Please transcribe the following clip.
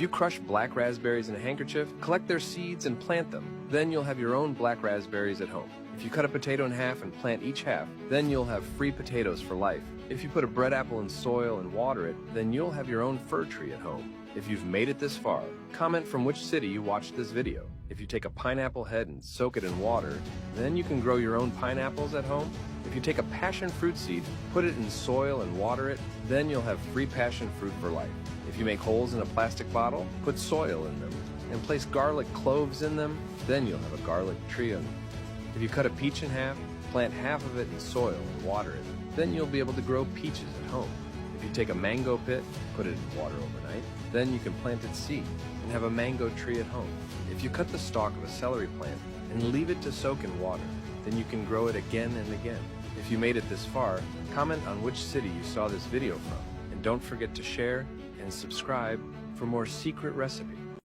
If you crush black raspberries in a handkerchief, collect their seeds and plant them. Then you'll have your own black raspberries at home. If you cut a potato in half and plant each half, then you'll have free potatoes for life. If you put a bread apple in soil and water it, then you'll have your own fir tree at home. If you've made it this far, comment from which city you watched this video. If you take a pineapple head and soak it in water, then you can grow your own pineapples at home. If you take a passion fruit seed, put it in soil and water it, then you'll have free passion fruit for life. If you make holes in a plastic bottle, put soil in them, and place garlic cloves in them, then you'll have a garlic tree on them. If you cut a peach in half, plant half of it in soil and water it, then you'll be able to grow peaches at home. If you take a mango pit, put it in water overnight, then you can plant its seed and have a mango tree at home. If you cut the stalk of a celery plant and leave it to soak in water, then you can grow it again and again. If you made it this far, comment on which city you saw this video from, and don't forget to share and subscribe for more secret recipes.